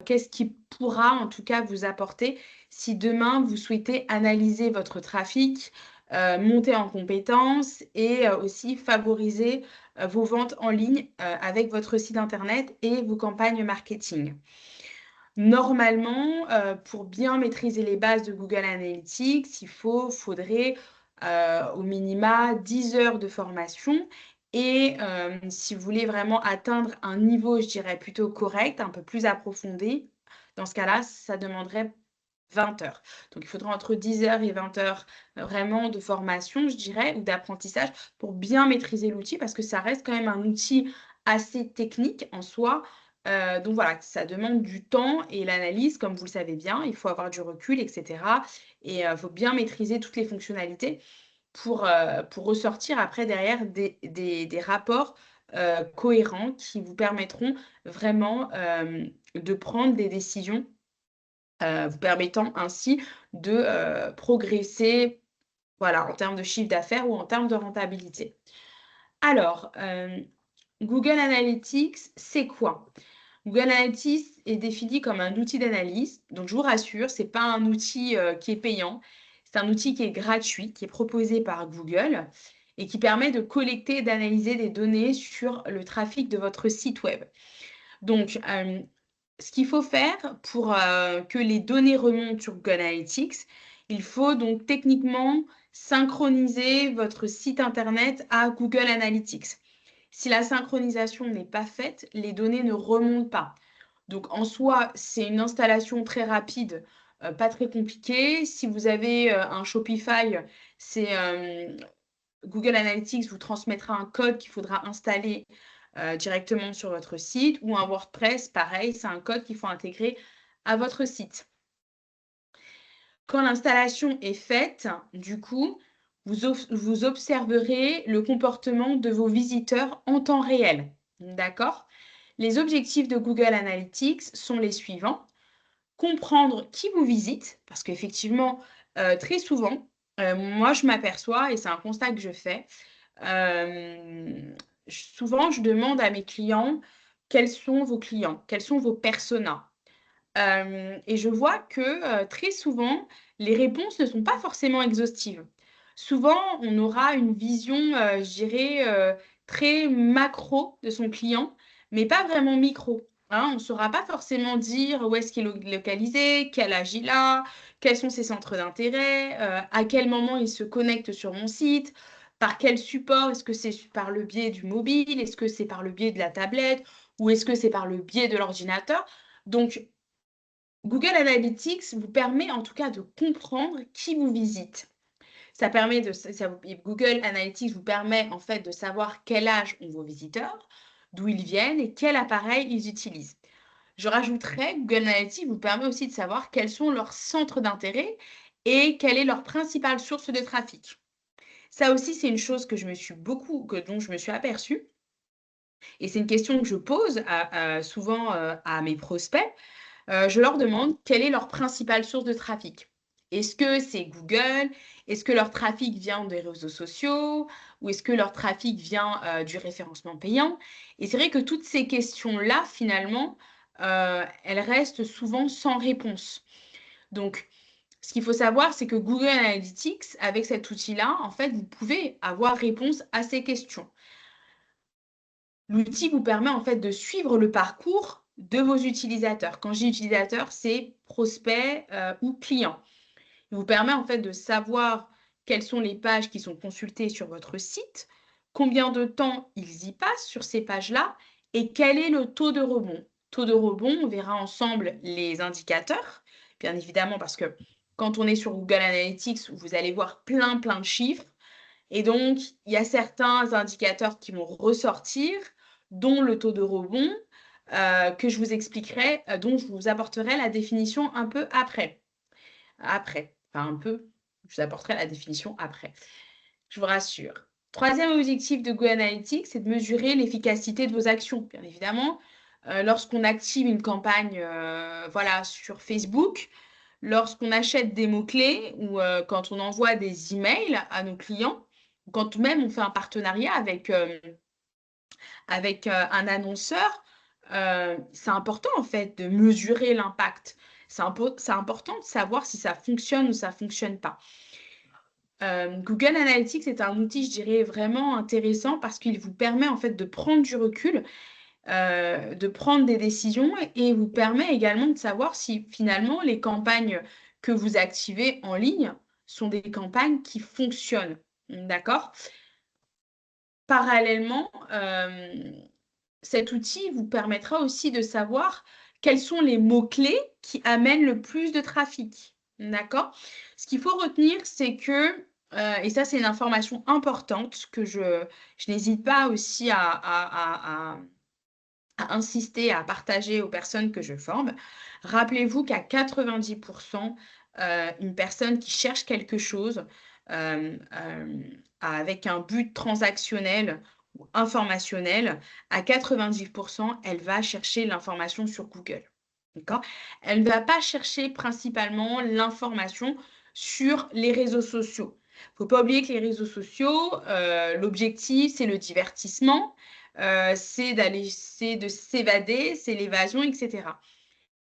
qu'est-ce qui pourra en tout cas vous apporter si demain vous souhaitez analyser votre trafic, monter en compétences et aussi favoriser, vos ventes en ligne, avec votre site internet et vos campagnes marketing. Normalement, pour bien maîtriser les bases de Google Analytics, faudrait, au minima 10 heures de formation et si vous voulez vraiment atteindre un niveau, je dirais plutôt correct, un peu plus approfondi, dans ce cas-là, ça demanderait 20 heures. Donc il faudra entre 10 heures et 20 heures, vraiment de formation, je dirais, ou d'apprentissage pour bien maîtriser l'outil parce que ça reste quand même un outil assez technique en soi. Donc voilà, ça demande du temps et l'analyse, comme vous le savez bien, il faut avoir du recul et cetera et faut bien maîtriser toutes les fonctionnalités pour ressortir après derrière des rapports, cohérents qui vous permettront vraiment, de prendre des décisions, vous permettant ainsi de, progresser, voilà, en termes de chiffre d'affaires ou en termes de rentabilité. Alors, Google Analytics, c'est quoi? Google Analytics est défini comme un outil d'analyse. Donc, je vous rassure, c'est pas un outil qui est payant. C'est un outil qui est gratuit, qui est proposé par Google et qui permet de collecter et d'analyser des données sur le trafic de votre site web. Donc, ce qu'il faut faire pour que les données remontent sur Google Analytics, il faut donc techniquement synchroniser votre site internet à Google Analytics. Si la synchronisation n'est pas faite, les données ne remontent pas. Donc en soi, c'est une installation très rapide, pas très compliquée. Si vous avez, un Shopify, c'est, Google Analytics vous transmettra un code qu'il faudra installer, directement sur votre site ou un WordPress, pareil, c'est un code qu'il faut intégrer à votre site. Quand l'installation est faite, du coup, vous observerez le comportement de vos visiteurs en temps réel. D'accord? Les objectifs de Google Analytics sont les suivants. Comprendre qui vous visite, parce qu'effectivement, très souvent, moi je m'aperçois, et c'est un constat que je fais, souvent je demande à mes clients quels sont vos clients, quels sont vos personas. Et je vois que, très souvent, les réponses ne sont pas forcément exhaustives. Souvent, on aura une vision, je dirais, très macro de son client, mais pas vraiment micro, hein. On ne saura pas forcément dire où est-ce qu'il est localisé, quel âge il a, quels sont ses centres d'intérêt, à quel moment il se connecte sur mon site, par quel support. Est-ce que c'est par le biais du mobile? Est-ce que c'est par le biais de la tablette? Ou est-ce que c'est par le biais de l'ordinateur? Donc Google Analytics vous permet en tout cas de comprendre qui vous visite. Ça permet de Google Analytics vous permet en fait de savoir quel âge ont vos visiteurs, d'où ils viennent et quel appareil ils utilisent. Je rajouterais, Google Analytics vous permet aussi de savoir quels sont leurs centres d'intérêt et quelle est leur principale source de trafic. Ça aussi, c'est une chose dont je me suis aperçue et c'est une question que je pose souvent à mes prospects. Je leur demande quelle est leur principale source de trafic. Est-ce que c'est Google? Est-ce que leur trafic vient des réseaux sociaux? Ou est-ce que leur trafic vient, du référencement payant? Et c'est vrai que toutes ces questions-là, finalement, elles restent souvent sans réponse. Donc, ce qu'il faut savoir, c'est que Google Analytics, avec cet outil-là, en fait, vous pouvez avoir réponse à ces questions. L'outil vous permet en fait de suivre le parcours de vos utilisateurs. Quand je dis utilisateurs, c'est prospects ou clients. Il vous permet en fait de savoir quelles sont les pages qui sont consultées sur votre site, combien de temps ils y passent sur ces pages-là et quel est le taux de rebond. Taux de rebond, on verra ensemble les indicateurs, bien évidemment, parce que quand on est sur Google Analytics, vous allez voir plein de chiffres. Et donc, il y a certains indicateurs qui vont ressortir, dont le taux de rebond, que je vous expliquerai, dont je vous apporterai la définition un peu après. Enfin un peu, je vous apporterai la définition après, je vous rassure. Troisième objectif de Google Analytics, c'est de mesurer l'efficacité de vos actions. Bien évidemment, lorsqu'on active une campagne, voilà, sur Facebook, lorsqu'on achète des mots-clés ou quand on envoie des emails à nos clients, quand même on fait un partenariat avec un annonceur, c'est important en fait de mesurer l'impact. C'est important de savoir si ça fonctionne ou ça fonctionne pas. Google Analytics est un outil, je dirais, vraiment intéressant parce qu'il vous permet en fait de prendre du recul, de prendre des décisions et vous permet également de savoir si finalement les campagnes que vous activez en ligne sont des campagnes qui fonctionnent. D'accord? Parallèlement, cet outil vous permettra aussi de savoir quels sont les mots-clés qui amènent le plus de trafic. D'accord? Ce qu'il faut retenir, c'est que, et ça c'est une information importante que je n'hésite pas aussi à insister, à partager aux personnes que je forme. Rappelez-vous qu'à 90%, une personne qui cherche quelque chose avec un but transactionnel ou informationnel, à 90%, elle va chercher l'information sur Google. D'accord? Elle ne va pas chercher principalement l'information sur les réseaux sociaux. Il ne faut pas oublier que les réseaux sociaux, l'objectif, c'est le divertissement, c'est de s'évader, c'est l'évasion, etc.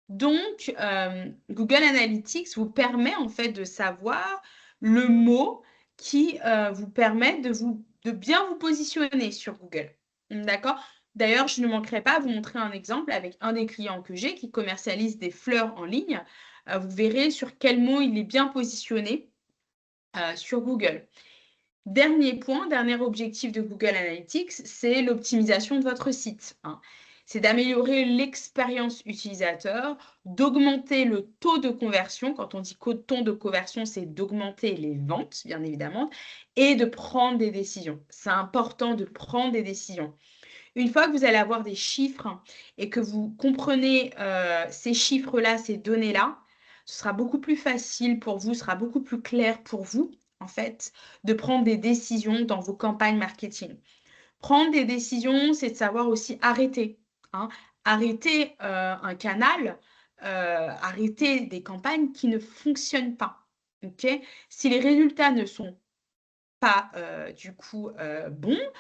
Donc, Google Analytics vous permet en fait de savoir le mot qui vous permet de bien vous positionner sur Google. D'accord? D'ailleurs, je ne manquerai pas à vous montrer un exemple avec un des clients que j'ai qui commercialise des fleurs en ligne. Vous verrez sur quel mot il est bien positionné sur Google. Dernier point, dernier objectif de Google Analytics, c'est l'optimisation de votre site. C'est d'améliorer l'expérience utilisateur, d'augmenter le taux de conversion. Quand on dit taux de conversion, c'est d'augmenter les ventes, bien évidemment, et de prendre des décisions. C'est important de prendre des décisions. Une fois que vous allez avoir des chiffres et que vous comprenez ces chiffres-là, ces données-là, ce sera beaucoup plus facile pour vous, ce sera beaucoup plus clair pour vous, en fait, de prendre des décisions dans vos campagnes marketing. Prendre des décisions, c'est de savoir aussi arrêter. Arrêter un canal, arrêter des campagnes qui ne fonctionnent pas. Okay? Si les résultats ne sont pas du coup bons,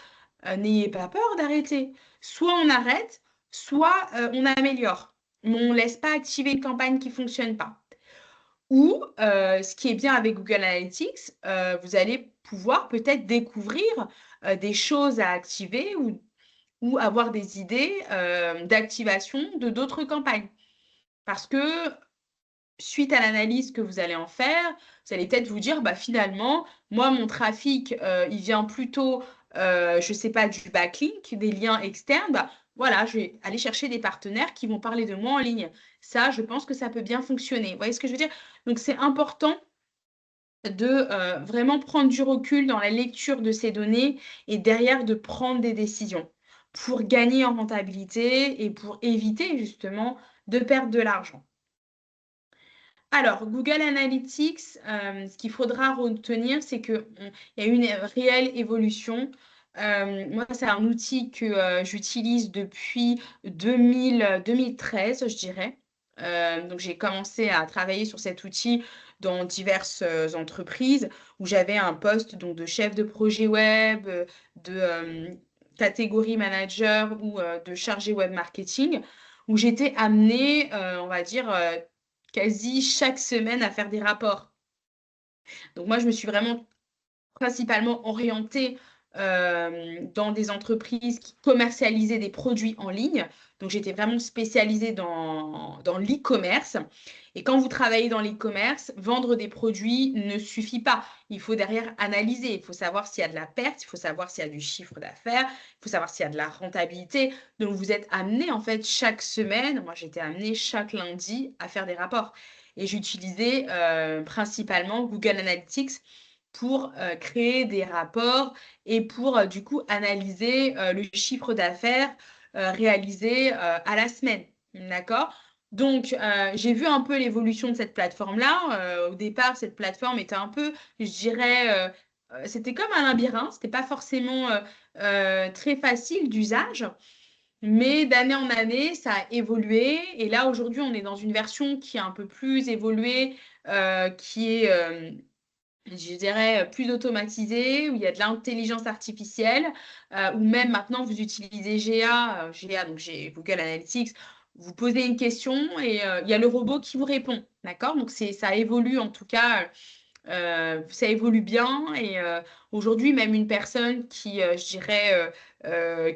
n'ayez pas peur d'arrêter. Soit on arrête, soit on améliore. Mais on ne laisse pas activer une campagne qui ne fonctionne pas. Ou, ce qui est bien avec Google Analytics, vous allez pouvoir peut-être découvrir des choses à activer ou avoir des idées d'activation de d'autres campagnes. Parce que suite à l'analyse que vous allez en faire, vous allez peut-être vous dire, bah, finalement, moi, mon trafic, il vient plutôt, je ne sais pas, du backlink, des liens externes. Bah, voilà, je vais aller chercher des partenaires qui vont parler de moi en ligne. Ça, je pense que ça peut bien fonctionner. Vous voyez ce que je veux dire? Donc, c'est important de vraiment prendre du recul dans la lecture de ces données et derrière de prendre des décisions pour gagner en rentabilité et pour éviter justement de perdre de l'argent. Alors, Google Analytics, ce qu'il faudra retenir, c'est qu'il y a une réelle évolution. Moi, c'est un outil que j'utilise depuis 2013, je dirais. Donc, j'ai commencé à travailler sur cet outil dans diverses entreprises où j'avais un poste donc, de chef de projet web, de catégorie manager ou de chargé web marketing, où j'étais amenée, on va dire, quasi chaque semaine à faire des rapports. Donc moi, je me suis vraiment principalement orientée dans des entreprises qui commercialisaient des produits en ligne. Donc j'étais vraiment spécialisée dans l'e-commerce. Et quand vous travaillez dans l'e-commerce, vendre des produits ne suffit pas. Il faut derrière analyser. Il faut savoir s'il y a de la perte, il faut savoir s'il y a du chiffre d'affaires, il faut savoir s'il y a de la rentabilité. Donc vous êtes amené en fait chaque semaine, moi j'étais amenée chaque lundi à faire des rapports. Et j'utilisais principalement Google Analytics pour créer des rapports et pour du coup analyser le chiffre d'affaires réalisé à la semaine. D'accord? Donc, j'ai vu un peu l'évolution de cette plateforme-là. Au départ, cette plateforme était un peu, je dirais, c'était comme un labyrinthe, c'était pas forcément très facile d'usage. Mais d'année en année, ça a évolué. Et là, aujourd'hui, on est dans une version qui est un peu plus évoluée, qui est je dirais, plus automatisé, où il y a de l'intelligence artificielle, ou même maintenant vous utilisez GA, donc j'ai Google Analytics, vous posez une question et il y a le robot qui vous répond, d'accord? Donc ça évolue en tout cas, ça évolue bien et aujourd'hui, même une personne qui, je dirais,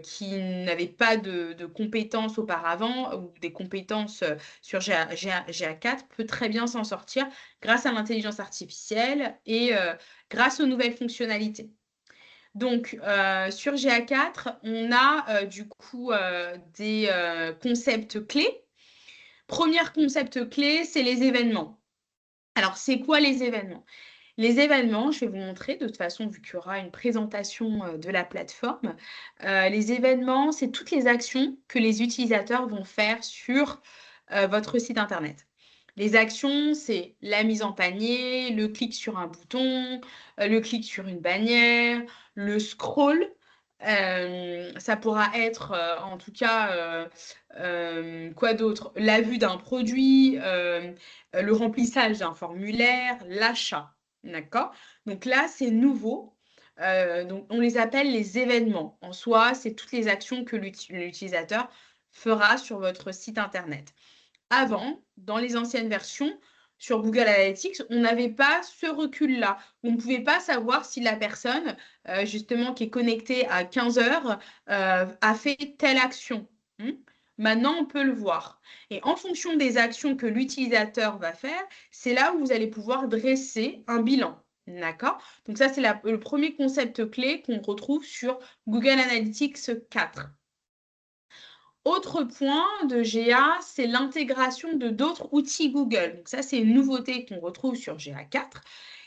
qui n'avait pas de compétences auparavant ou des compétences sur GA4 peut très bien s'en sortir grâce à l'intelligence artificielle et grâce aux nouvelles fonctionnalités. Donc, sur GA4, on a du coup des concepts clés. Premier concept clé, c'est les événements. Alors, c'est quoi les événements? Les événements, je vais vous montrer de toute façon, vu qu'il y aura une présentation de la plateforme. Les événements, c'est toutes les actions que les utilisateurs vont faire sur votre site Internet. Les actions, c'est la mise en panier, le clic sur un bouton, le clic sur une bannière, le scroll. Ça pourra être en tout cas, quoi d'autre? La vue d'un produit, le remplissage d'un formulaire, l'achat. D'accord? Donc là, c'est nouveau. Donc on les appelle les événements. En soi, c'est toutes les actions que l'utilisateur fera sur votre site Internet. Avant, dans les anciennes versions, sur Google Analytics, on n'avait pas ce recul-là. On ne pouvait pas savoir si la personne, justement, qui est connectée à 15 heures, a fait telle action. Maintenant, on peut le voir. Et en fonction des actions que l'utilisateur va faire, c'est là où vous allez pouvoir dresser un bilan. D'accord? Donc ça, c'est le premier concept clé qu'on retrouve sur Google Analytics 4. Autre point de GA, c'est l'intégration de d'autres outils Google. Donc ça, c'est une nouveauté qu'on retrouve sur GA4.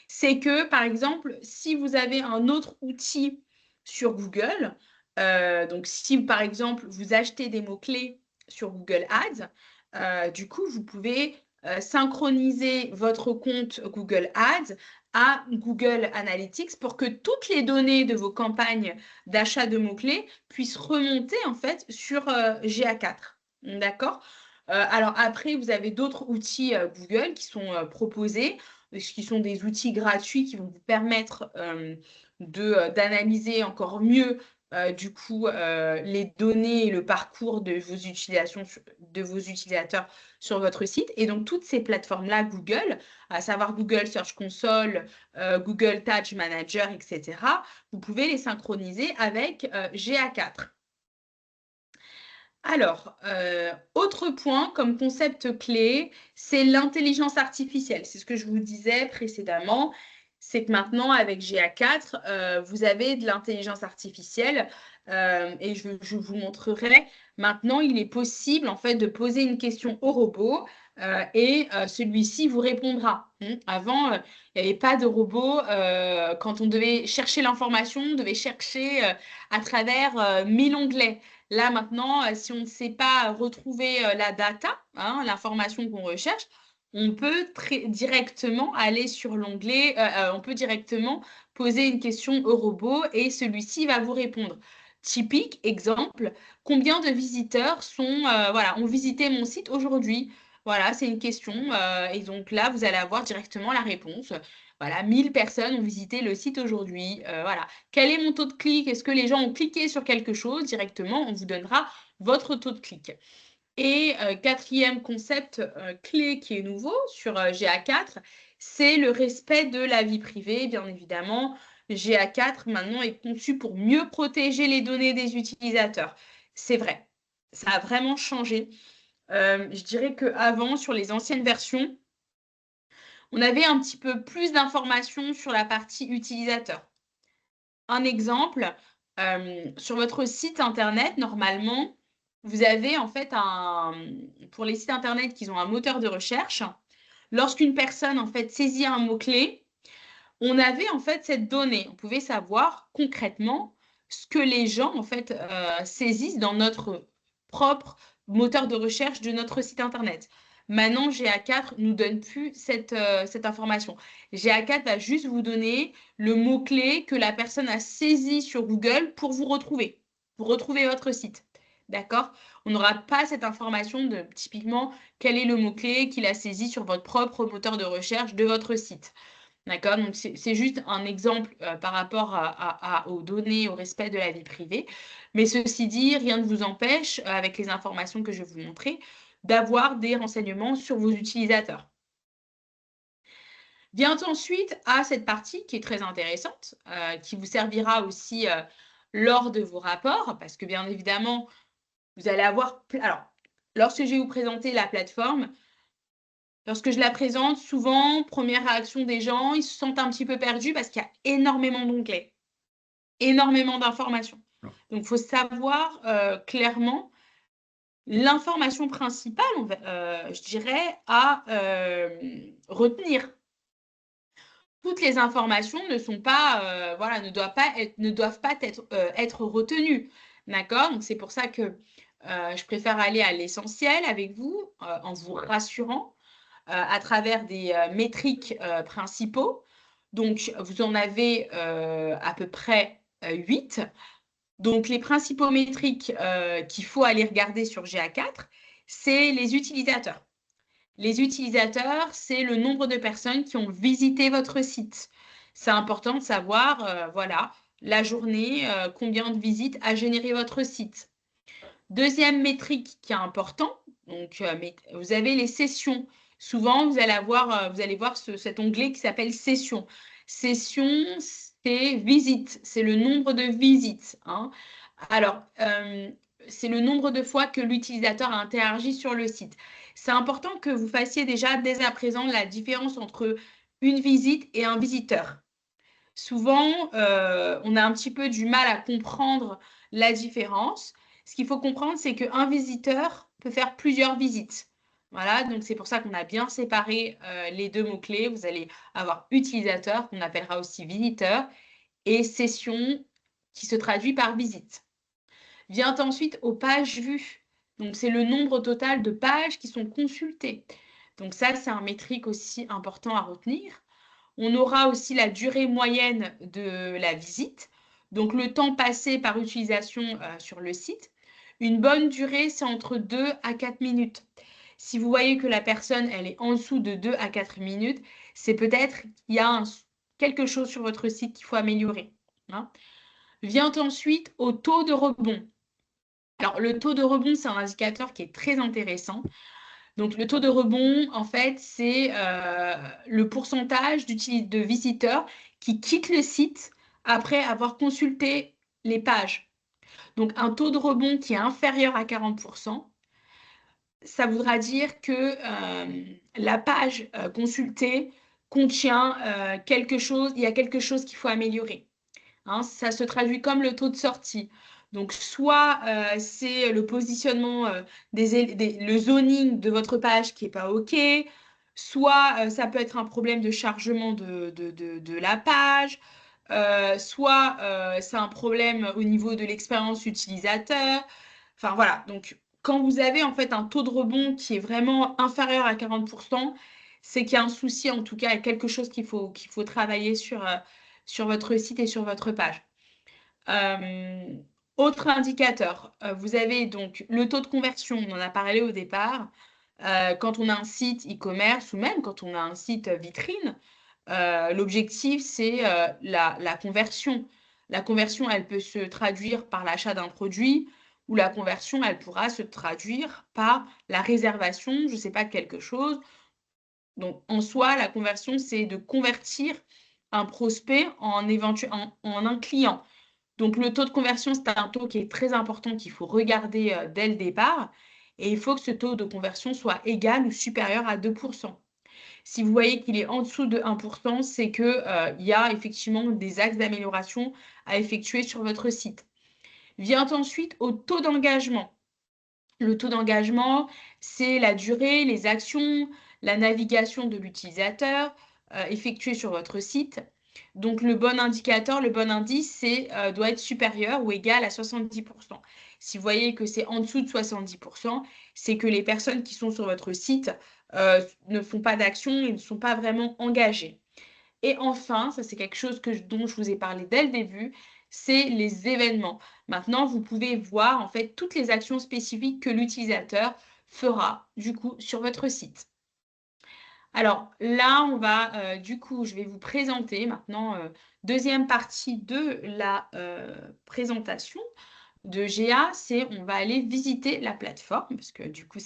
C'est que, par exemple, si vous avez un autre outil sur Google, donc si, par exemple, vous achetez des mots-clés sur Google Ads, du coup, vous pouvez synchroniser votre compte Google Ads à Google Analytics pour que toutes les données de vos campagnes d'achat de mots-clés puissent remonter en fait sur GA4. D'accord? Alors après, vous avez d'autres outils Google qui sont proposés, qui sont des outils gratuits qui vont vous permettre d'analyser encore mieux du coup les données et le parcours de vos utilisateurs sur votre site. Et donc toutes ces plateformes-là, Google, à savoir Google Search Console, Google Tag Manager, etc., vous pouvez les synchroniser avec GA4. Alors, autre point comme concept clé, c'est l'intelligence artificielle. C'est ce que je vous disais précédemment, c'est que maintenant, avec GA4, vous avez de l'intelligence artificielle et je vous montrerai. Maintenant, il est possible en fait de poser une question au robot et celui-ci vous répondra. Avant, il n'y avait pas de robot. Quand on devait chercher l'information, on devait chercher à travers 1000 onglets. Là, maintenant, si on ne sait pas retrouver la data, l'information qu'on recherche, on peut directement aller sur l'onglet, on peut directement poser une question au robot et celui-ci va vous répondre. Typique exemple, combien de visiteurs ont visité mon site aujourd'hui? Voilà, c'est une question. Et donc là, vous allez avoir directement la réponse. Voilà, 1000 personnes ont visité le site aujourd'hui. Voilà. Quel est mon taux de clic? Est-ce que les gens ont cliqué sur quelque chose directement? On vous donnera votre taux de clic. Et quatrième concept clé qui est nouveau sur GA4, c'est le respect de la vie privée, bien évidemment. GA4 maintenant est conçu pour mieux protéger les données des utilisateurs. C'est vrai, ça a vraiment changé. Je dirais qu'avant, sur les anciennes versions, on avait un petit peu plus d'informations sur la partie utilisateur. Un exemple, sur votre site internet, normalement, vous avez en fait pour les sites internet qui ont un moteur de recherche, lorsqu'une personne en fait saisit un mot-clé, on avait en fait cette donnée. On pouvait savoir concrètement ce que les gens en fait saisissent dans notre propre moteur de recherche de notre site internet. Maintenant, GA4 ne nous donne plus cette information. GA4 va juste vous donner le mot-clé que la personne a saisi sur Google pour vous retrouver votre site. D'accord? On n'aura pas cette information de typiquement quel est le mot-clé qu'il a saisi sur votre propre moteur de recherche de votre site. D'accord? Donc, c'est juste un exemple par rapport aux données, au respect de la vie privée. Mais ceci dit, rien ne vous empêche, avec les informations que je vais vous montrer, d'avoir des renseignements sur vos utilisateurs. Vient ensuite à cette partie qui est très intéressante, qui vous servira aussi lors de vos rapports, parce que bien évidemment, vous allez avoir... Alors, lorsque je vais vous présenter la plateforme, lorsque je la présente, souvent, première réaction des gens, ils se sentent un petit peu perdus parce qu'il y a énormément d'onglets, énormément d'informations. Donc, il faut savoir clairement l'information principale, je dirais, à retenir. Toutes les informations ne sont pas, voilà, ne doivent pas être retenues. D'accord? Donc, c'est pour ça que je préfère aller à l'essentiel avec vous en vous rassurant à travers des métriques principaux. Donc, vous en avez à peu près 8. Donc, les principaux métriques qu'il faut aller regarder sur GA4, c'est les utilisateurs. Les utilisateurs, c'est le nombre de personnes qui ont visité votre site. C'est important de savoir, voilà, la journée, combien de visites a généré votre site. Deuxième métrique qui est important, donc vous avez les sessions. Souvent, vous allez voir cet onglet qui s'appelle Sessions. Sessions, c'est visite, c'est le nombre de visites. Hein. Alors, c'est le nombre de fois que l'utilisateur a interagi sur le site. C'est important que vous fassiez déjà dès à présent la différence entre une visite et un visiteur. Souvent, on a un petit peu du mal à comprendre la différence. Ce qu'il faut comprendre, c'est qu'un visiteur peut faire plusieurs visites. Voilà, donc c'est pour ça qu'on a bien séparé les deux mots-clés. Vous allez avoir utilisateur, qu'on appellera aussi visiteur, et session, qui se traduit par visite. Vient ensuite aux pages vues. Donc, c'est le nombre total de pages qui sont consultées. Donc, ça, c'est un métrique aussi important à retenir. On aura aussi la durée moyenne de la visite, donc le temps passé par utilisation sur le site. Une bonne durée, c'est entre 2 à 4 minutes. Si vous voyez que la personne, elle est en dessous de 2 à 4 minutes, c'est peut-être qu'il y a quelque chose sur votre site qu'il faut améliorer. Hein. Vient ensuite au taux de rebond. Alors, le taux de rebond, c'est un indicateur qui est très intéressant. Donc, le taux de rebond, en fait, c'est le pourcentage de visiteurs qui quittent le site après avoir consulté les pages. Donc, un taux de rebond qui est inférieur à 40%, ça voudra dire que la page consultée contient quelque chose, il y a quelque chose qu'il faut améliorer. Hein, ça se traduit comme le taux de sortie. Donc, soit c'est le positionnement, le zoning de votre page qui n'est pas OK, soit ça peut être un problème de chargement de la page, soit c'est un problème au niveau de l'expérience utilisateur. Enfin, voilà. Donc, quand vous avez en fait un taux de rebond qui est vraiment inférieur à 40%, c'est qu'il y a un souci, en tout cas, il y a quelque chose qu'il faut travailler sur votre site et sur votre page. Autre indicateur, vous avez donc le taux de conversion, on en a parlé au départ. Quand on a un site e-commerce ou même quand on a un site vitrine, l'objectif, c'est la conversion. La conversion, elle peut se traduire par l'achat d'un produit ou la conversion, elle pourra se traduire par la réservation, je ne sais pas, de quelque chose. Donc, en soi, la conversion, c'est de convertir un prospect en un client. Donc, le taux de conversion, c'est un taux qui est très important qu'il faut regarder dès le départ. Et il faut que ce taux de conversion soit égal ou supérieur à 2%. Si vous voyez qu'il est en dessous de 1%, c'est qu'il y a effectivement des axes d'amélioration à effectuer sur votre site. Vient ensuite au taux d'engagement. Le taux d'engagement, c'est la durée, les actions, la navigation de l'utilisateur effectuée sur votre site. Donc, le bon indicateur, le bon indice, doit être supérieur ou égal à 70%. Si vous voyez que c'est en dessous de 70%, c'est que les personnes qui sont sur votre site ne font pas d'action et ne sont pas vraiment engagées. Et enfin, ça c'est quelque chose dont je vous ai parlé dès le début, c'est les événements. Maintenant, vous pouvez voir en fait toutes les actions spécifiques que l'utilisateur fera du coup sur votre site. Alors là, on va, du coup, je vais vous présenter maintenant, deuxième partie de la présentation de GA, c'est on va aller visiter la plateforme, parce que du coup,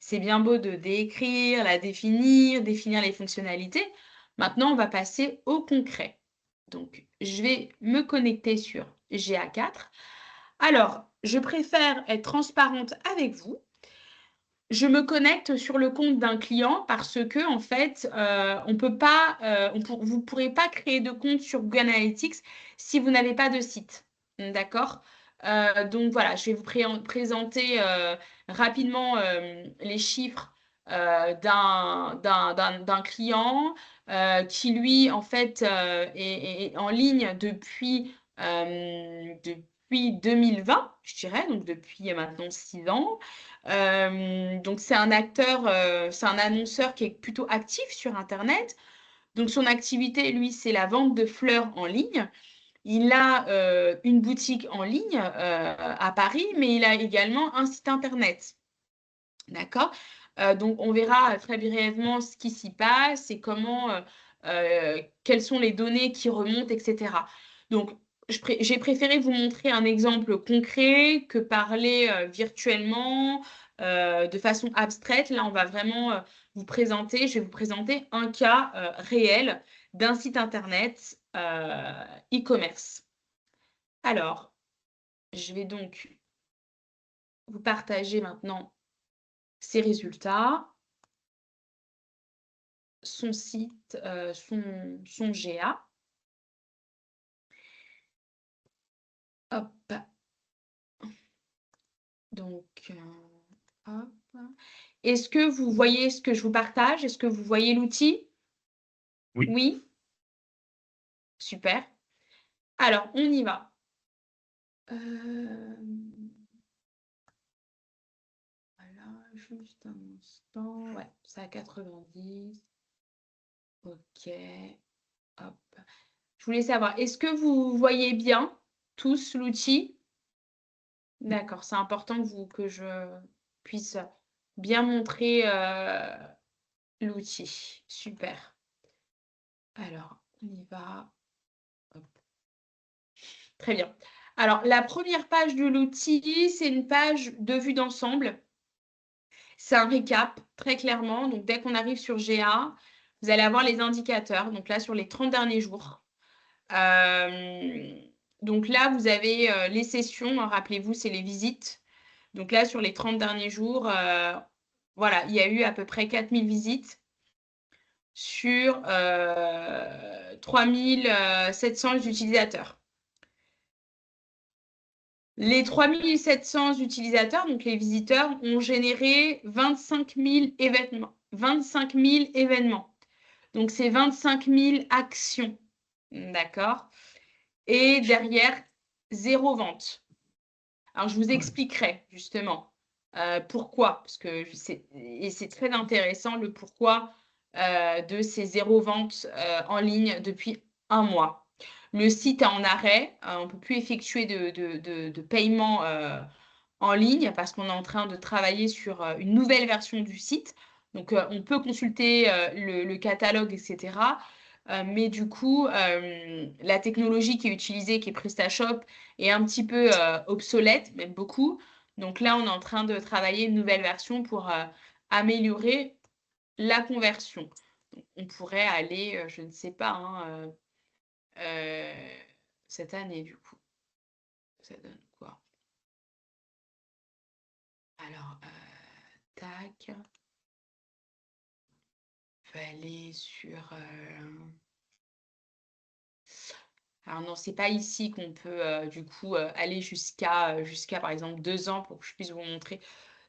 c'est bien beau de décrire, la définir les fonctionnalités. Maintenant, on va passer au concret. Donc, je vais me connecter sur GA4. Alors, je préfère être transparente avec vous. Je me connecte sur le compte d'un client parce que, en fait, on peut pas, vous ne pourrez pas créer de compte sur Google Analytics si vous n'avez pas de site. D'accord? Donc voilà, je vais vous présenter rapidement les chiffres d'un client qui, lui, en fait, est en ligne depuis 2020, je dirais, donc depuis maintenant 6 ans. Donc c'est un acteur, c'est un annonceur qui est plutôt actif sur Internet. Donc son activité, lui, c'est la vente de fleurs en ligne. Il a une boutique en ligne à Paris, mais il a également un site Internet. D'accord? Donc on verra très brièvement ce qui s'y passe et quelles sont les données qui remontent, etc. Donc j'ai préféré vous montrer un exemple concret que parler virtuellement de façon abstraite. Là, on va vraiment je vais vous présenter un cas réel d'un site internet e-commerce. Alors, je vais donc vous partager maintenant ces résultats. Son site, son GA. Hop. Donc, hop. Est-ce que vous voyez ce que je vous partage? Est-ce que vous voyez l'outil? Oui. Oui? Super. Alors, on y va. Voilà, juste un instant. Ouais, c'est à 90. OK. Hop. Je voulais savoir, est-ce que vous voyez bien tous l'outil? D'accord, c'est important que je puisse bien montrer l'outil. Super. Alors, on y va. Hop. Très bien. Alors, la première page de l'outil, c'est une page de vue d'ensemble. C'est un récap, très clairement. Donc, dès qu'on arrive sur GA, vous allez avoir les indicateurs. Donc là, sur les 30 derniers jours. Donc là, vous avez les sessions. Rappelez-vous, c'est les visites. Donc là, sur les 30 derniers jours, voilà, il y a eu à peu près 4000 visites sur 3700 utilisateurs. Les 3700 utilisateurs, donc les visiteurs, ont généré 25 000 événements. 25 000 événements. Donc, c'est 25 000 actions. D'accord? Et derrière, 0 vente. Alors, je vous expliquerai justement pourquoi, parce que c'est très intéressant le pourquoi de ces 0 ventes en ligne depuis un mois. Le site est en arrêt, on ne peut plus effectuer de paiement en ligne parce qu'on est en train de travailler sur une nouvelle version du site. Donc, on peut consulter le catalogue, etc. Mais du coup, la technologie qui est utilisée, qui est PrestaShop, est un petit peu obsolète, même beaucoup. Donc là, on est en train de travailler une nouvelle version pour améliorer la conversion. Donc, on pourrait aller, je ne sais pas, hein, cette année, du coup. Ça donne quoi? Alors, tac. Je vais aller sur... Alors non, c'est pas ici qu'on peut du coup aller jusqu'à par exemple 2 ans pour que je puisse vous montrer.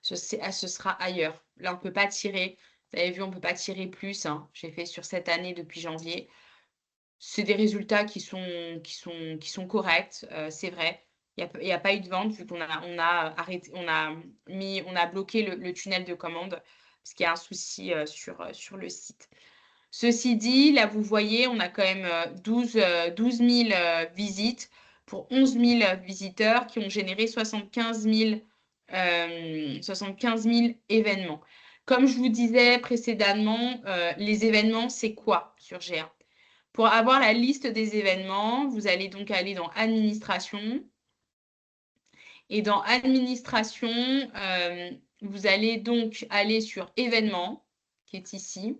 Ce sera ailleurs. Là, on ne peut pas tirer. Vous avez vu, on ne peut pas tirer plus, hein. J'ai fait sur cette année depuis janvier. C'est des résultats qui sont corrects, c'est vrai. Il y a pas eu de vente vu qu'on a arrêté, on a bloqué le tunnel de commande parce qu'il y a un souci sur le site. Ceci dit, là, vous voyez, on a quand même 12 000 visites pour 11 000 visiteurs qui ont généré 75 000 événements. Comme je vous disais précédemment, les événements, c'est quoi sur GA? Pour avoir la liste des événements, vous allez donc aller dans Administration. Et dans Administration, vous allez donc aller sur Événements, qui est ici.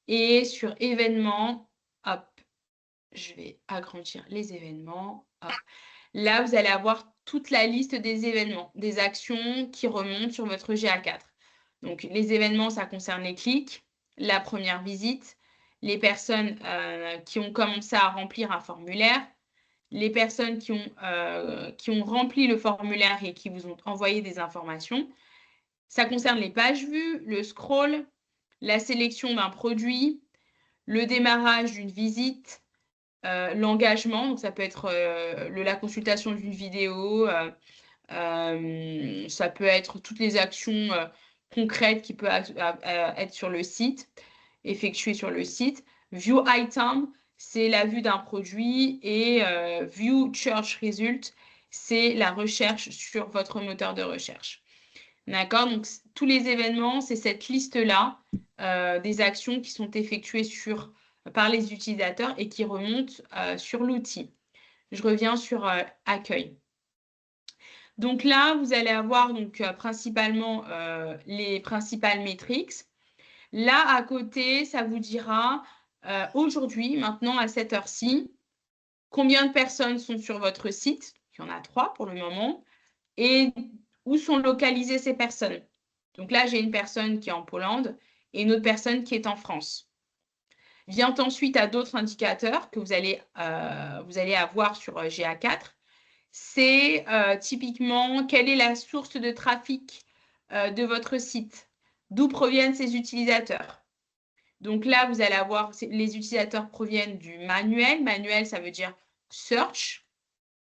Et sur Événements, hop, je vais agrandir les événements. Hop. Là, vous allez avoir toute la liste des événements, des actions qui remontent sur votre GA4. Donc, les événements, ça concerne les clics, la première visite, les personnes qui ont commencé à remplir un formulaire, les personnes qui ont rempli le formulaire et qui vous ont envoyé des informations. Ça concerne les pages vues, le scroll, la sélection d'un produit, le démarrage d'une visite, l'engagement, donc ça peut être la consultation d'une vidéo, ça peut être toutes les actions concrètes qui peuvent être sur le site, effectuées sur le site. View item, c'est la vue d'un produit et view search result, c'est la recherche sur votre moteur de recherche. D'accord? Donc, tous les événements, c'est cette liste-là des actions qui sont effectuées par les utilisateurs et qui remontent sur l'outil. Je reviens sur accueil. Donc là, vous allez avoir donc, principalement les principales métriques. Là, à côté, ça vous dira aujourd'hui, maintenant, à cette heure-ci, combien de personnes sont sur votre site. Il y en a 3 pour le moment. Et où sont localisées ces personnes. Donc là, j'ai une personne qui est en Pologne et une autre personne qui est en France. Vient ensuite à d'autres indicateurs que vous allez avoir sur GA4. C'est typiquement quelle est la source de trafic de votre site, d'où proviennent ces utilisateurs. Donc là, vous allez avoir, les utilisateurs proviennent du manuel. Manuel, ça veut dire search.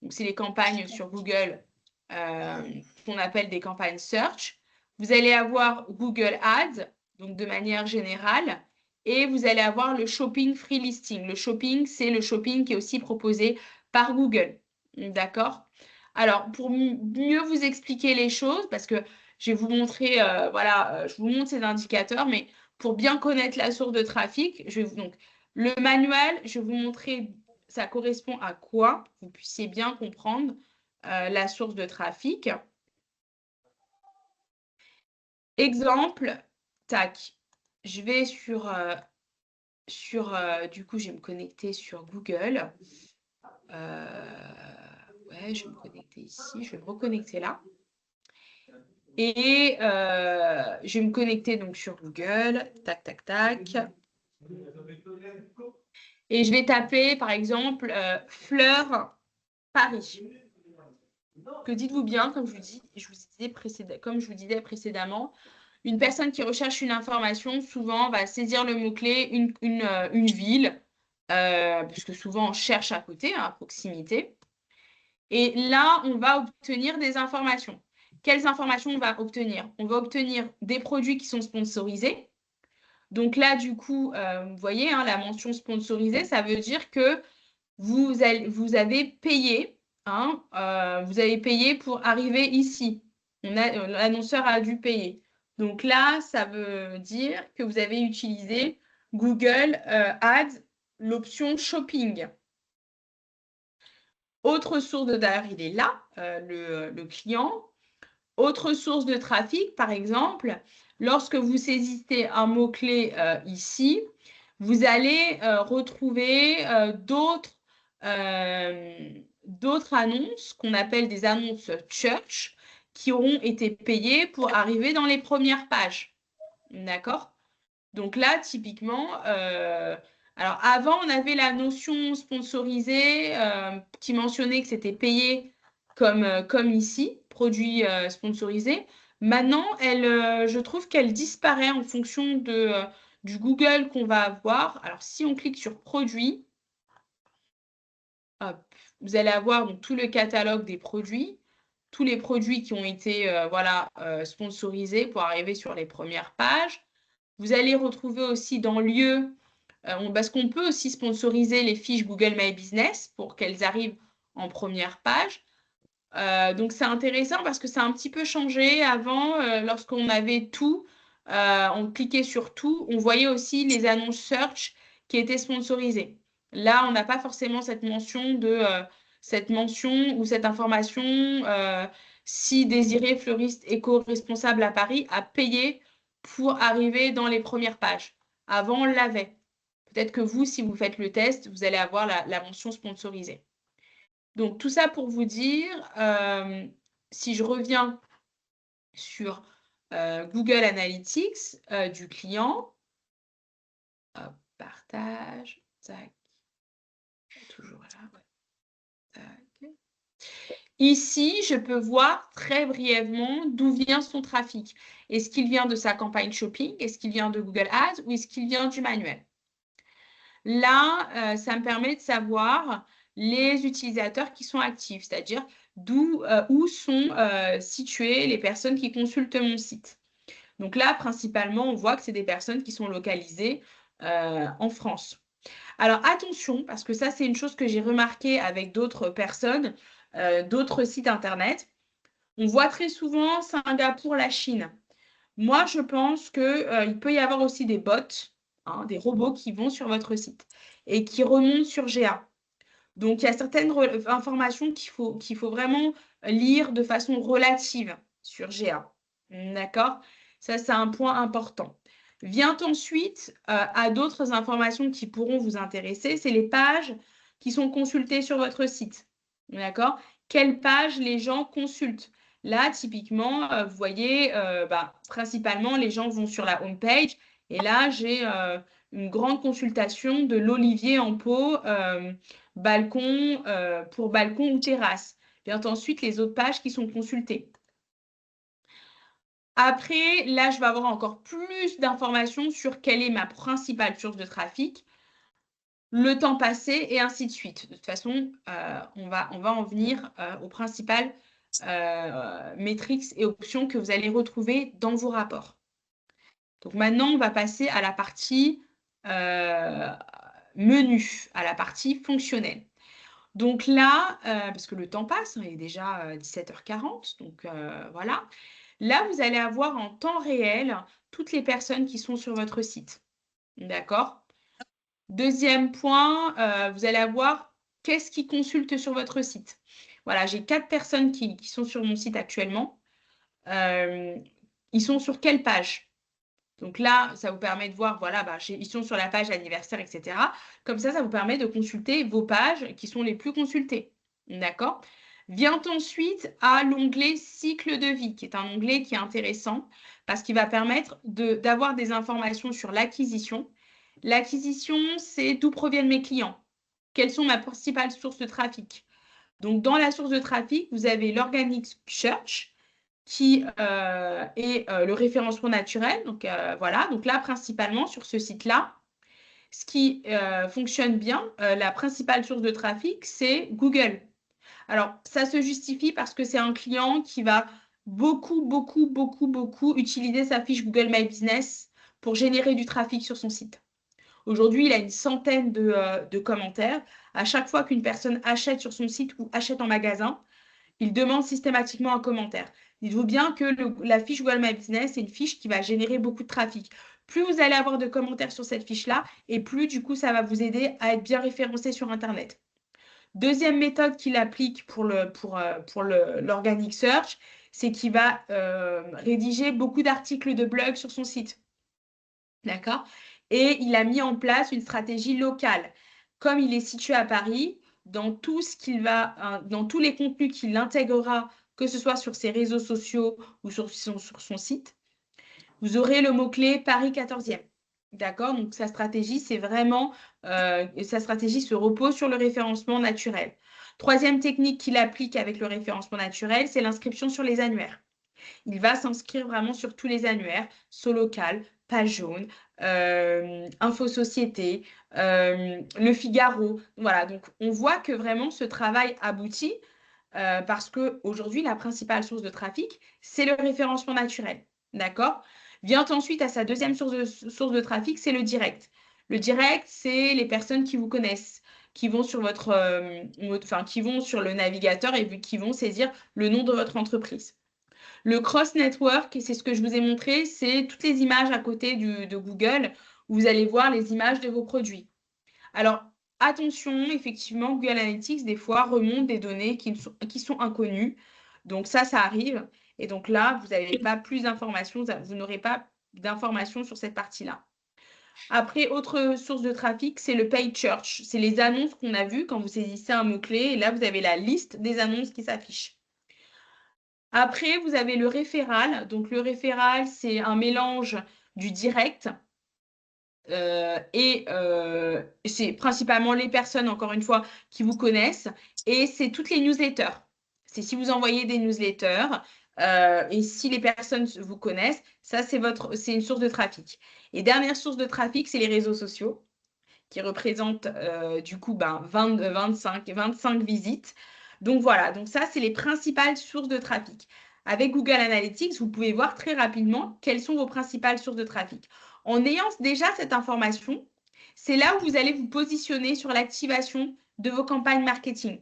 Donc, c'est les campagnes sur Google qu'on appelle des campagnes search. Vous allez avoir Google Ads, donc de manière générale, et vous allez avoir le shopping free listing. Le shopping, c'est le shopping qui est aussi proposé par Google. D'accord? Alors, pour mieux vous expliquer les choses, parce que je vais vous montrer, je vous montre ces indicateurs, mais pour bien connaître la source de trafic, donc le manuel, je vais vous montrer ça correspond à quoi, vous puissiez bien comprendre la source de trafic. Exemple, tac, je vais du coup, je vais me connecter sur Google. Ouais, je vais me connecter ici, je vais me reconnecter là. Et je vais me connecter donc sur Google, tac, tac, tac. Et je vais taper, par exemple, Fleurs Paris. Que dites-vous bien, comme je vous disais précédemment, une personne qui recherche une information, souvent, va saisir le mot-clé une ville, puisque souvent, on cherche à côté, à proximité. Et là, on va obtenir des informations. Quelles informations on va obtenir? On va obtenir des produits qui sont sponsorisés. Donc là, du coup, vous voyez, hein, la mention sponsorisée, ça veut dire que vous avez payé, hein, vous avez payé pour arriver ici. L'annonceur a dû payer. Donc là, ça veut dire que vous avez utilisé Google Ads, l'option shopping. Autre source d'ailleurs, il est là, le client. Autre source de trafic, par exemple, lorsque vous saisissez un mot-clé ici, vous allez retrouver d'autres annonces qu'on appelle des annonces church qui auront été payées pour arriver dans les premières pages. D'accord? Donc là, typiquement, alors avant, on avait la notion sponsorisée qui mentionnait que c'était payé comme ici, produit sponsorisé. Maintenant, je trouve qu'elle disparaît en fonction du Google qu'on va avoir. Alors, si on clique sur produit, hop, vous allez avoir donc, tout le catalogue des produits, tous les produits qui ont été sponsorisés pour arriver sur les premières pages. Vous allez retrouver aussi dans lieu, parce qu'on peut aussi sponsoriser les fiches Google My Business pour qu'elles arrivent en première page. Donc, c'est intéressant parce que ça a un petit peu changé. Avant, lorsqu'on avait tout, on cliquait sur tout, on voyait aussi les annonces search qui étaient sponsorisées. Là, on n'a pas forcément cette mention ou cette information si désiré fleuriste éco-responsable à Paris a payé pour arriver dans les premières pages. Avant, on l'avait. Peut-être que vous, si vous faites le test, vous allez avoir la mention sponsorisée. Donc, tout ça pour vous dire, si je reviens sur Google Analytics du client, hop, partage, tac, toujours là, ouais, tac. Ici, je peux voir très brièvement d'où vient son trafic. Est-ce qu'il vient de sa campagne shopping? Est-ce qu'il vient de Google Ads ou est-ce qu'il vient du manuel? Là, ça me permet de savoir les utilisateurs qui sont actifs, c'est-à-dire où sont situées les personnes qui consultent mon site. Donc là, principalement, on voit que c'est des personnes qui sont localisées en France. Alors attention, parce que ça, c'est une chose que j'ai remarqué avec d'autres personnes, d'autres sites Internet. On voit très souvent Singapour, la Chine. Moi, je pense qu'il peut y avoir aussi des bots, hein, des robots qui vont sur votre site et qui remontent sur GA. Donc, il y a certaines informations qu'il faut vraiment lire de façon relative sur GA. D'accord? Ça, c'est un point important. Vient ensuite à d'autres informations qui pourront vous intéresser, c'est les pages qui sont consultées sur votre site. D'accord? Quelles pages les gens consultent? Là, typiquement, vous voyez, principalement, les gens vont sur la home page. Et là, j'ai une grande consultation de l'olivier en pot, balcon, pour balcon ou terrasse. Vient ensuite les autres pages qui sont consultées. Après, là, je vais avoir encore plus d'informations sur quelle est ma principale source de trafic, le temps passé et ainsi de suite. De toute façon, on va en venir aux principales métriques et options que vous allez retrouver dans vos rapports. Donc maintenant, on va passer à la partie menu, à la partie fonctionnelle. Donc là, parce que le temps passe, hein, il est déjà 17h40, donc voilà. Là, vous allez avoir en temps réel toutes les personnes qui sont sur votre site. D'accord? Deuxième point, vous allez avoir qu'est-ce qui consulte sur votre site. Voilà, j'ai 4 personnes qui sont sur mon site actuellement. Ils sont sur quelle page? Donc là, ça vous permet de voir, voilà, ils sont sur la page anniversaire, etc. Comme ça vous permet de consulter vos pages qui sont les plus consultées. D'accord? Vient ensuite à l'onglet cycle de vie, qui est un onglet qui est intéressant parce qu'il va permettre d'avoir des informations sur l'acquisition. L'acquisition, c'est d'où proviennent mes clients. Quelles sont ma principale source de trafic? Donc, dans la source de trafic, vous avez l'organic search, qui est le référencement naturel. Donc, voilà. Donc là, principalement, sur ce site-là, ce qui fonctionne bien, la principale source de trafic, c'est Google. Alors, ça se justifie parce que c'est un client qui va beaucoup utiliser sa fiche Google My Business pour générer du trafic sur son site. Aujourd'hui, il a une centaine de commentaires. À chaque fois qu'une personne achète sur son site ou achète en magasin, il demande systématiquement un commentaire. Dites-vous bien que la fiche Google My Business, c'est une fiche qui va générer beaucoup de trafic. Plus vous allez avoir de commentaires sur cette fiche-là, et plus du coup, ça va vous aider à être bien référencé sur Internet. Deuxième méthode qu'il applique pour l'organic search, c'est qu'il va rédiger beaucoup d'articles de blog sur son site. D'accord? Et il a mis en place une stratégie locale. Comme il est situé à Paris, dans tous les contenus qu'il intégrera, que ce soit sur ses réseaux sociaux ou sur son site, vous aurez le mot-clé Paris 14e. D'accord? Donc, sa stratégie, c'est vraiment, sa stratégie se repose sur le référencement naturel. Troisième technique qu'il applique avec le référencement naturel, c'est l'inscription sur les annuaires. Il va s'inscrire vraiment sur tous les annuaires, Solocal, Page Jaune, Info Société, Le Figaro. Voilà, donc on voit que vraiment ce travail aboutit parce qu'aujourd'hui, la principale source de trafic, c'est le référencement naturel. D'accord? Vient ensuite à sa deuxième source de trafic, c'est le direct. Le direct, c'est les personnes qui vous connaissent, qui vont sur qui vont sur le navigateur et qui vont saisir le nom de votre entreprise. Le cross-network, et c'est ce que je vous ai montré, c'est toutes les images à côté de Google où vous allez voir les images de vos produits. Alors, attention, effectivement, Google Analytics, des fois, remonte des données qui sont inconnues. Donc, ça arrive. Et donc là, vous n'avez pas plus d'informations, vous n'aurez pas d'informations sur cette partie-là. Après, autre source de trafic, c'est le paid search. C'est les annonces qu'on a vues quand vous saisissez un mot-clé. Et là, vous avez la liste des annonces qui s'affichent. Après, vous avez le référal. Donc, le référal, c'est un mélange du direct et c'est principalement les personnes, encore une fois, qui vous connaissent. Et c'est toutes les newsletters. C'est si vous envoyez des newsletters et si les personnes vous connaissent, ça, c'est une source de trafic. Et dernière source de trafic, c'est les réseaux sociaux qui représentent du coup 25 visites. Donc voilà, donc ça, c'est les principales sources de trafic. Avec Google Analytics, vous pouvez voir très rapidement quelles sont vos principales sources de trafic. En ayant déjà cette information, c'est là où vous allez vous positionner sur l'activation de vos campagnes marketing.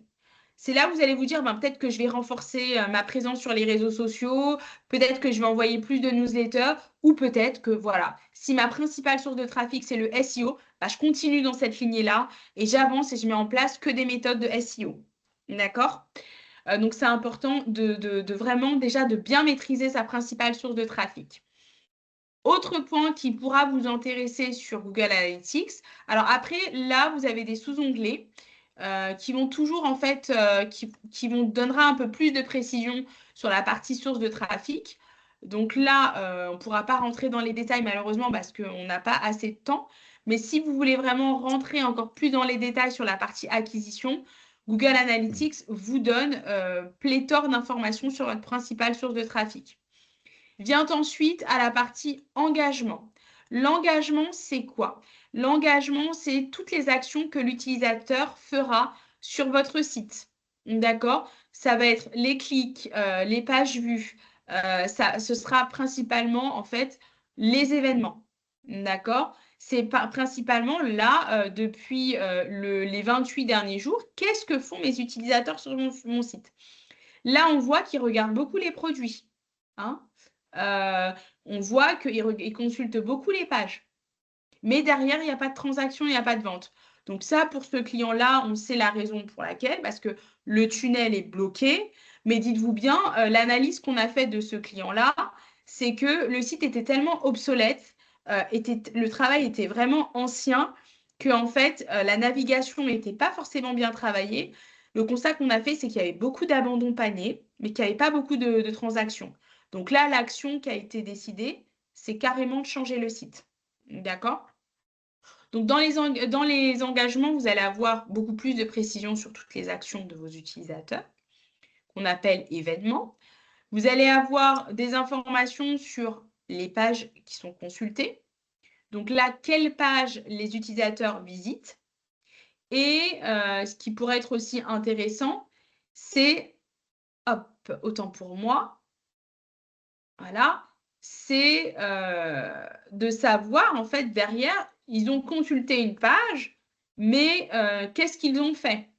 C'est là où vous allez vous dire, ben, peut-être que je vais renforcer ma présence sur les réseaux sociaux, peut-être que je vais envoyer plus de newsletters, ou peut-être que, voilà, si ma principale source de trafic, c'est le SEO, ben, je continue dans cette lignée-là et j'avance et je mets en place que des méthodes de SEO. D'accord? Donc, c'est important de vraiment déjà de bien maîtriser sa principale source de trafic. Autre point qui pourra vous intéresser sur Google Analytics. Alors après, là, vous avez des sous-onglets qui vont toujours, en fait, qui vont donnera un peu plus de précision sur la partie source de trafic. Donc là, on ne pourra pas rentrer dans les détails malheureusement parce qu'on n'a pas assez de temps. Mais si vous voulez vraiment rentrer encore plus dans les détails sur la partie acquisition, Google Analytics vous donne pléthore d'informations sur votre principale source de trafic. Vient ensuite à la partie engagement. L'engagement, c'est quoi? L'engagement, c'est toutes les actions que l'utilisateur fera sur votre site. D'accord? Ça va être les clics, les pages vues. Ce sera principalement, en fait, les événements. D'accord? C'est principalement là, depuis les 28 derniers jours, qu'est-ce que font mes utilisateurs sur mon site? Là, on voit qu'ils regardent beaucoup les produits. Hein? On voit qu'ils consultent beaucoup les pages. Mais derrière, il n'y a pas de transaction, il n'y a pas de vente. Donc ça, pour ce client-là, on sait la raison pour laquelle, parce que le tunnel est bloqué. Mais dites-vous bien, l'analyse qu'on a faite de ce client-là, c'est que le site était tellement obsolète, le travail était vraiment ancien, que en fait, la navigation n'était pas forcément bien travaillée. Le constat qu'on a fait, c'est qu'il y avait beaucoup d'abandon panier, mais qu'il n'y avait pas beaucoup de transactions. Donc là, l'action qui a été décidée, c'est carrément de changer le site. D'accord? Donc, dans les engagements, vous allez avoir beaucoup plus de précision sur toutes les actions de vos utilisateurs, qu'on appelle événements. Vous allez avoir des informations sur les pages qui sont consultées. Donc là, quelles pages les utilisateurs visitent. Et ce qui pourrait être aussi intéressant, c'est, hop, autant pour moi, voilà, c'est de savoir, en fait, derrière, ils ont consulté une page, mais qu'est-ce qu'ils ont fait?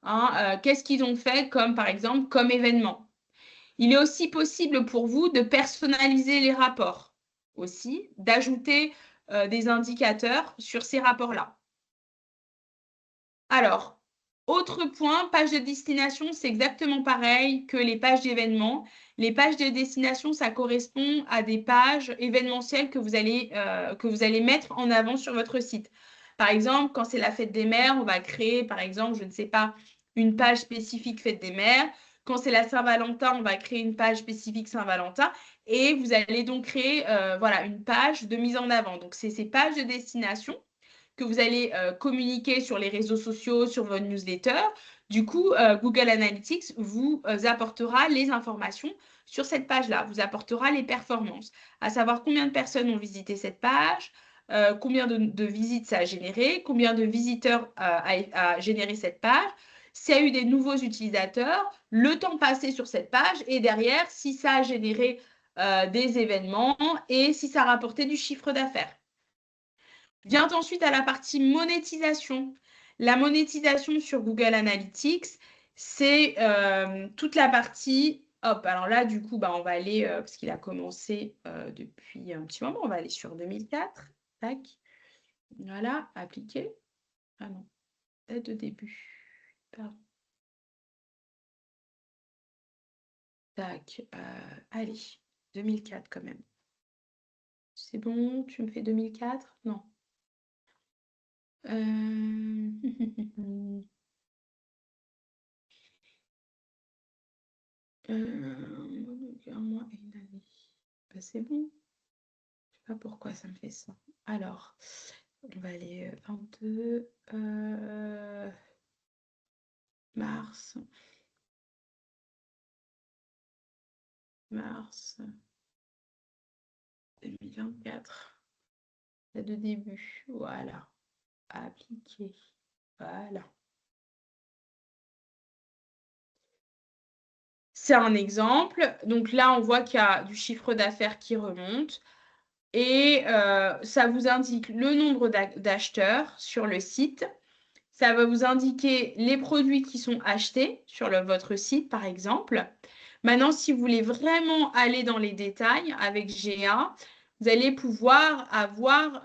Hein, qu'est-ce qu'ils ont fait comme, par exemple, comme événement? Il est aussi possible pour vous de personnaliser les rapports, aussi, d'ajouter des indicateurs sur ces rapports-là. Alors, autre point, page de destination, c'est exactement pareil que les pages d'événements. Les pages de destination, ça correspond à des pages événementielles que vous allez mettre en avant sur votre site. Par exemple, quand c'est la fête des mères, on va créer, par exemple, je ne sais pas, une page spécifique fête des mères. Quand c'est la Saint-Valentin, on va créer une page spécifique Saint-Valentin. Et vous allez donc créer voilà, une page de mise en avant. Donc, c'est ces pages de destination que vous allez communiquer sur les réseaux sociaux, sur vos newsletters. Du coup, Google Analytics vous apportera les informations sur cette page-là, vous apportera les performances, à savoir combien de personnes ont visité cette page, combien de visites ça a généré, combien de visiteurs a généré cette page, s'il y a eu des nouveaux utilisateurs, le temps passé sur cette page et derrière, si ça a généré des événements et si ça a rapporté du chiffre d'affaires. Vient ensuite à la partie monétisation. La monétisation sur Google Analytics, c'est toute la partie Hop, alors là, du coup, bah, on va aller, parce qu'il a commencé depuis un petit moment, on va aller sur 2004. Tac. Voilà, appliquer. Ah non, date de début. Pardon. Tac. Allez, 2004 quand même. C'est bon, tu me fais 2004? Non. Un mois et une année. Bah, c'est bon. Je sais pas pourquoi ça me fait ça. Alors, on va aller 22 mars. Mars 2024. Date de début. Voilà. Appliquer. Voilà. C'est un exemple. Donc là, on voit qu'il y a du chiffre d'affaires qui remonte. Et ça vous indique le nombre d'acheteurs sur le site. Ça va vous indiquer les produits qui sont achetés sur votre site, par exemple. Maintenant, si vous voulez vraiment aller dans les détails avec GA, vous allez pouvoir avoir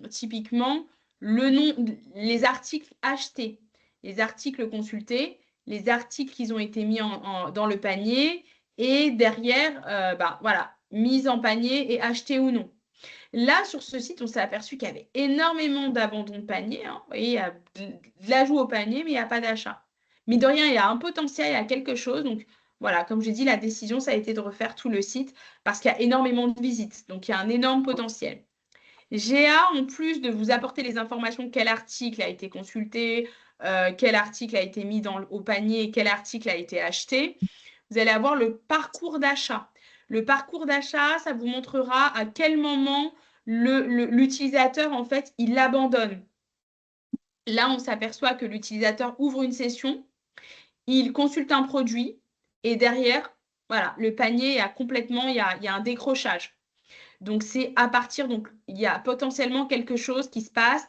typiquement le nom, les articles achetés, les articles consultés, les articles qui ont été mis dans le panier et derrière, voilà, mise en panier et achetés ou non. Là, sur ce site, on s'est aperçu qu'il y avait énormément d'abandon de panier. Hein. Vous voyez, il y a de l'ajout au panier, mais il n'y a pas d'achat. Mais de rien, il y a un potentiel, il y a quelque chose. Donc, voilà, comme j'ai dit, la décision, ça a été de refaire tout le site parce qu'il y a énormément de visites. Donc, il y a un énorme potentiel. GA, en plus de vous apporter les informations, quel article a été consulté, quel article a été mis au panier, quel article a été acheté, vous allez avoir le parcours d'achat. Le parcours d'achat, ça vous montrera à quel moment l'utilisateur, en fait, il l'abandonne. Là, on s'aperçoit que l'utilisateur ouvre une session, il consulte un produit et derrière, voilà, le panier a complètement, il y a un décrochage. Donc, c'est à partir, donc, il y a potentiellement quelque chose qui se passe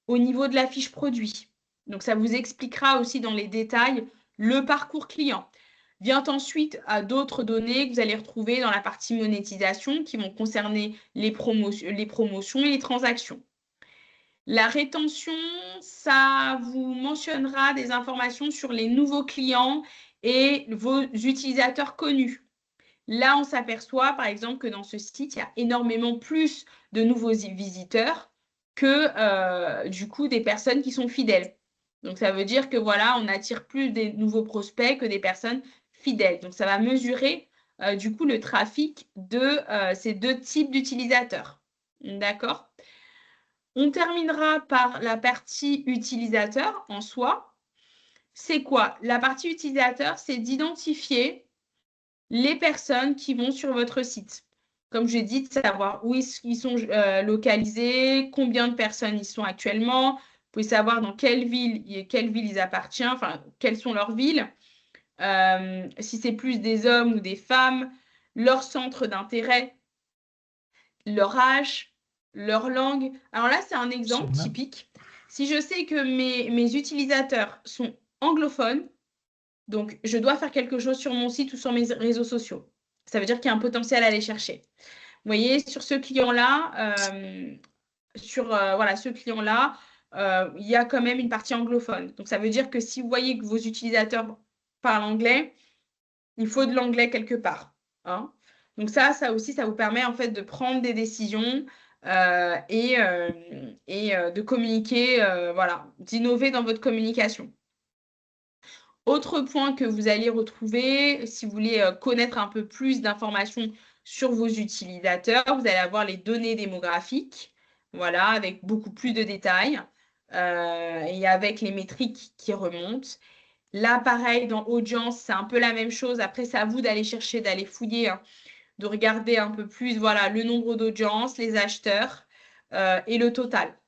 au niveau de la fiche produit. Donc, ça vous expliquera aussi dans les détails le parcours client. Vient ensuite à d'autres données que vous allez retrouver dans la partie monétisation qui vont concerner les promotions et les transactions. La rétention, ça vous mentionnera des informations sur les nouveaux clients et vos utilisateurs connus. Là, on s'aperçoit, par exemple, que dans ce site, il y a énormément plus de nouveaux visiteurs que, du coup, des personnes qui sont fidèles. Donc, ça veut dire que, voilà, on attire plus des nouveaux prospects que des personnes fidèles. Donc, ça va mesurer, du coup, le trafic de ces deux types d'utilisateurs. D'accord? On terminera par la partie utilisateur en soi. C'est quoi? La partie utilisateur, c'est d'identifier les personnes qui vont sur votre site. Comme j'ai dit, de savoir où ils sont localisés, combien de personnes ils sont actuellement. Vous pouvez savoir dans quelle ville ils appartiennent, enfin, quelles sont leurs villes. Si c'est plus des hommes ou des femmes, leur centre d'intérêt, leur âge, leur langue. Alors là, c'est un exemple typique. Si je sais que mes utilisateurs sont anglophones, donc je dois faire quelque chose sur mon site ou sur mes réseaux sociaux. Ça veut dire qu'il y a un potentiel à aller chercher. Vous voyez, sur ce client-là, voilà, ce client-là, il y a quand même une partie anglophone. Donc, ça veut dire que si vous voyez que vos utilisateurs parlent anglais, il faut de l'anglais quelque part. Hein. Donc, ça aussi, ça vous permet en fait de prendre des décisions et de communiquer, voilà, d'innover dans votre communication. Autre point que vous allez retrouver, si vous voulez connaître un peu plus d'informations sur vos utilisateurs, vous allez avoir les données démographiques, voilà, avec beaucoup plus de détails et avec les métriques qui remontent. Là, pareil, dans audience, c'est un peu la même chose. Après, c'est à vous d'aller chercher, d'aller fouiller, hein, de regarder un peu plus, voilà, le nombre d'audiences, les acheteurs et le total.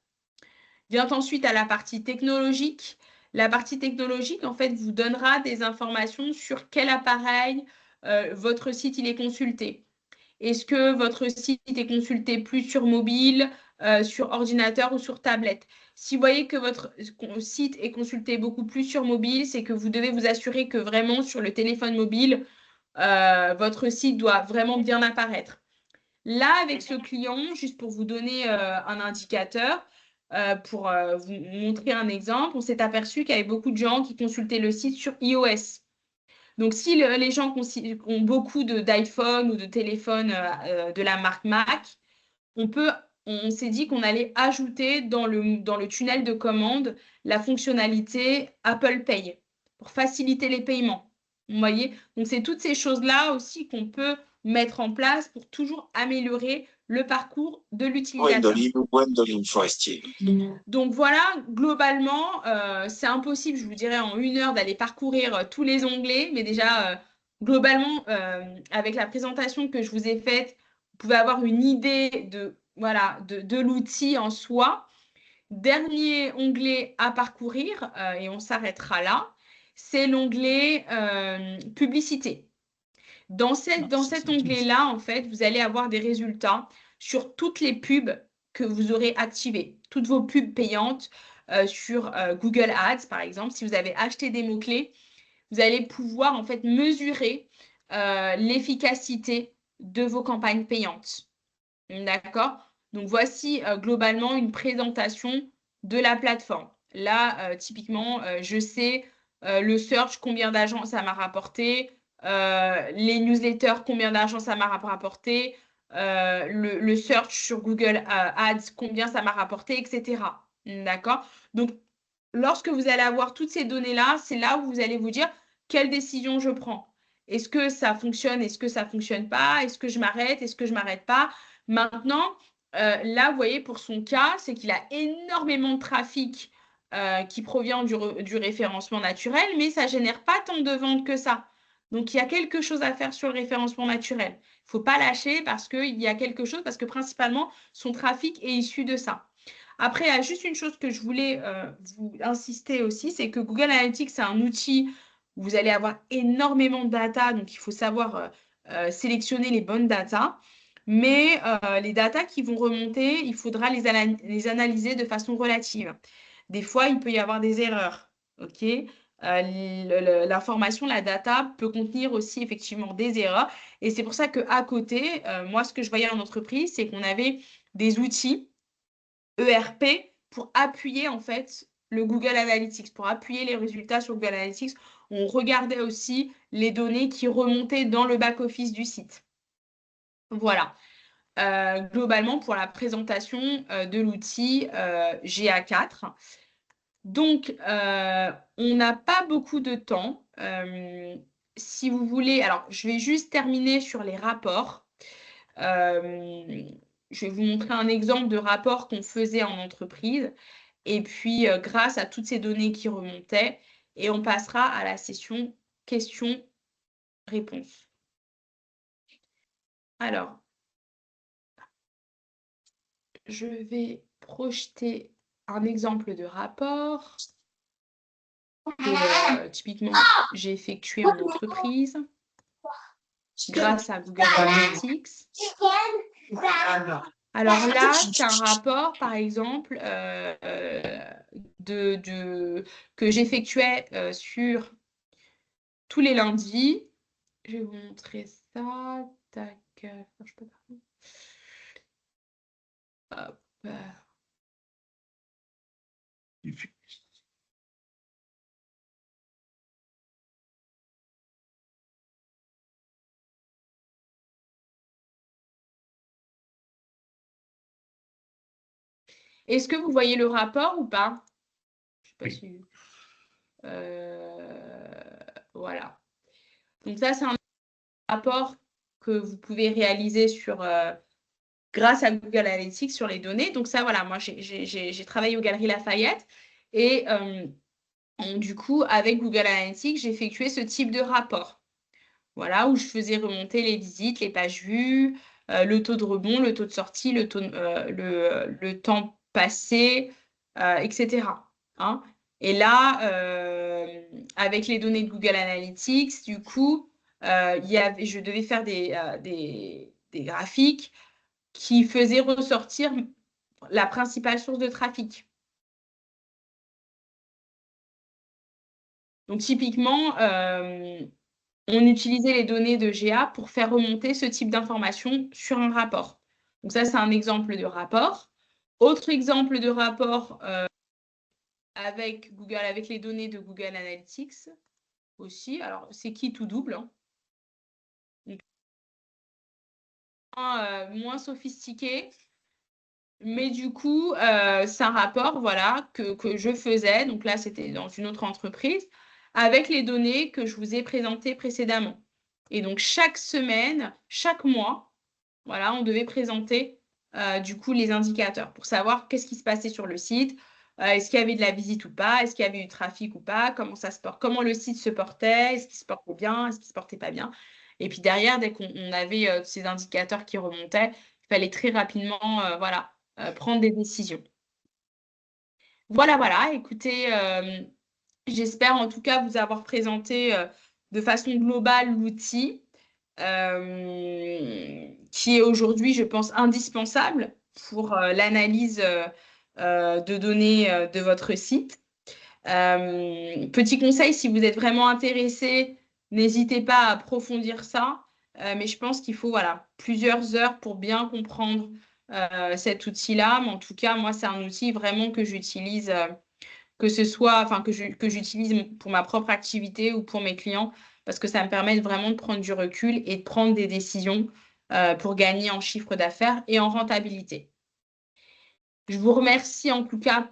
Vient ensuite à la partie technologique. La partie technologique, en fait, vous donnera des informations sur quel appareil votre site il est consulté. Est-ce que votre site est consulté plus sur mobile, sur ordinateur ou sur tablette? Si vous voyez que votre site est consulté beaucoup plus sur mobile, c'est que vous devez vous assurer que vraiment sur le téléphone mobile, votre site doit vraiment bien apparaître. Là, avec ce client, juste pour vous donner un indicateur, pour vous montrer un exemple, on s'est aperçu qu'il y avait beaucoup de gens qui consultaient le site sur iOS. Donc, si les gens ont beaucoup d'iPhone ou de téléphone de la marque Mac, on s'est dit qu'on allait ajouter dans le tunnel de commande la fonctionnalité Apple Pay pour faciliter les paiements. Vous voyez? Donc, c'est toutes ces choses-là aussi qu'on peut mettre en place pour toujours améliorer le parcours de l'utilisateur. Donc voilà, globalement, c'est impossible, je vous dirais, en 1 heure d'aller parcourir tous les onglets, mais déjà, globalement, avec la présentation que je vous ai faite, vous pouvez avoir une idée voilà, de l'outil en soi. Dernier onglet à parcourir, et on s'arrêtera là, c'est l'onglet publicité. Dans cet onglet-là, en fait, vous allez avoir des résultats sur toutes les pubs que vous aurez activées, toutes vos pubs payantes sur Google Ads, par exemple. Si vous avez acheté des mots-clés, vous allez pouvoir en fait mesurer l'efficacité de vos campagnes payantes. D'accord? Donc, voici globalement une présentation de la plateforme. Là, typiquement, je sais le search, combien d'argent ça m'a rapporté, les newsletters, combien d'argent ça m'a rapporté, le search sur Google Ads, combien ça m'a rapporté, etc. D'accord? Donc, lorsque vous allez avoir toutes ces données-là, c'est là où vous allez vous dire quelle décision je prends. Est-ce que ça fonctionne? Est-ce que ça ne fonctionne pas? Est-ce que je m'arrête? Est-ce que je ne m'arrête pas? Maintenant, là, vous voyez, pour son cas, c'est qu'il a énormément de trafic qui provient du référencement naturel, mais ça ne génère pas tant de ventes que ça. Donc, il y a quelque chose à faire sur le référencement naturel. Il ne faut pas lâcher parce qu'il y a quelque chose, parce que principalement, son trafic est issu de ça. Après, il y a juste une chose que je voulais vous insister aussi, c'est que Google Analytics, c'est un outil où vous allez avoir énormément de data, donc il faut savoir sélectionner les bonnes data. Mais les datas qui vont remonter, il faudra les analyser de façon relative. Des fois, il peut y avoir des erreurs. OK? L'information, la data peut contenir aussi effectivement des erreurs. Et c'est pour ça qu'à côté, moi, ce que je voyais en entreprise, c'est qu'on avait des outils ERP pour appuyer en fait le Google Analytics, pour appuyer les résultats sur Google Analytics. On regardait aussi les données qui remontaient dans le back-office du site. Voilà. Globalement, pour la présentation de l'outil GA4. Donc, on n'a pas beaucoup de temps. Si vous voulez, alors je vais juste terminer sur les rapports. Je vais vous montrer un exemple de rapport qu'on faisait en entreprise. Et puis, grâce à toutes ces données qui remontaient, et on passera à la session questions-réponses. Alors, je vais projeter un exemple de rapport que typiquement j'ai effectué en entreprise grâce à Google Analytics. Alors là, c'est un rapport, par exemple, que j'effectuais sur tous les lundis. Je vais vous montrer ça. Tac. Je peux pas. Hop. Est-ce que vous voyez le rapport ou pas? Je ne sais pas si. Voilà. Donc ça, c'est un rapport que vous pouvez réaliser grâce à Google Analytics sur les données. Donc ça, voilà, moi, j'ai travaillé aux Galeries Lafayette et du coup, avec Google Analytics, j'ai effectué ce type de rapport. Voilà, où je faisais remonter les visites, les pages vues, le taux de rebond, le taux de sortie, le temps passé, etc. Hein. Et là, avec les données de Google Analytics, du coup, je devais faire des graphiques qui faisaient ressortir la principale source de trafic. Donc, typiquement, on utilisait les données de GA pour faire remonter ce type d'information sur un rapport. Donc ça, c'est un exemple de rapport. Autre exemple de rapport avec Google, avec les données de Google Analytics aussi. Alors, c'est qui tout double, hein. Donc, moins sophistiqué. Mais du coup, c'est un rapport voilà, que je faisais. Donc là, c'était dans une autre entreprise avec les données que je vous ai présentées précédemment. Et donc, chaque semaine, chaque mois, voilà, on devait présenter du coup les indicateurs pour savoir qu'est-ce qui se passait sur le site, est-ce qu'il y avait de la visite ou pas, est-ce qu'il y avait du trafic ou pas, comment ça se porte, comment le site se portait, est-ce qu'il se portait bien, est-ce qu'il se portait pas bien. Et puis derrière, dès qu'on avait ces indicateurs qui remontaient, il fallait très rapidement voilà, prendre des décisions. Voilà, voilà, écoutez, j'espère en tout cas vous avoir présenté de façon globale l'outil qui est aujourd'hui, je pense, indispensable pour l'analyse de données de votre site. Petit conseil, si vous êtes vraiment intéressé, n'hésitez pas à approfondir ça. Mais je pense qu'il faut voilà, plusieurs heures pour bien comprendre cet outil-là. Mais en tout cas, moi, c'est un outil vraiment que j'utilise, que ce soit, enfin, que j'utilise pour ma propre activité ou pour mes clients, parce que ça me permet vraiment de prendre du recul et de prendre des décisions pour gagner en chiffre d'affaires et en rentabilité. Je vous remercie en tout cas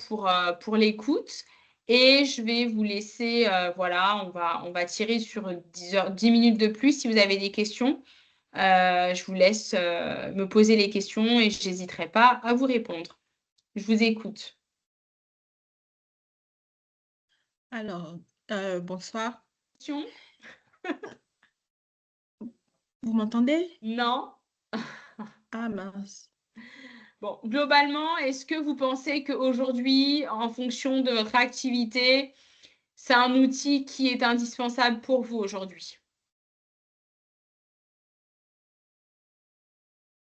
pour l'écoute et je vais vous laisser, voilà, on va tirer sur 10 minutes de plus. Si vous avez des questions, je vous laisse me poser les questions et je n'hésiterai pas à vous répondre. Je vous écoute. Alors, bonsoir. Question? Vous m'entendez? Non? Ah mince. Bon, globalement, est-ce que vous pensez qu'aujourd'hui, en fonction de votre activité, c'est un outil qui est indispensable pour vous aujourd'hui?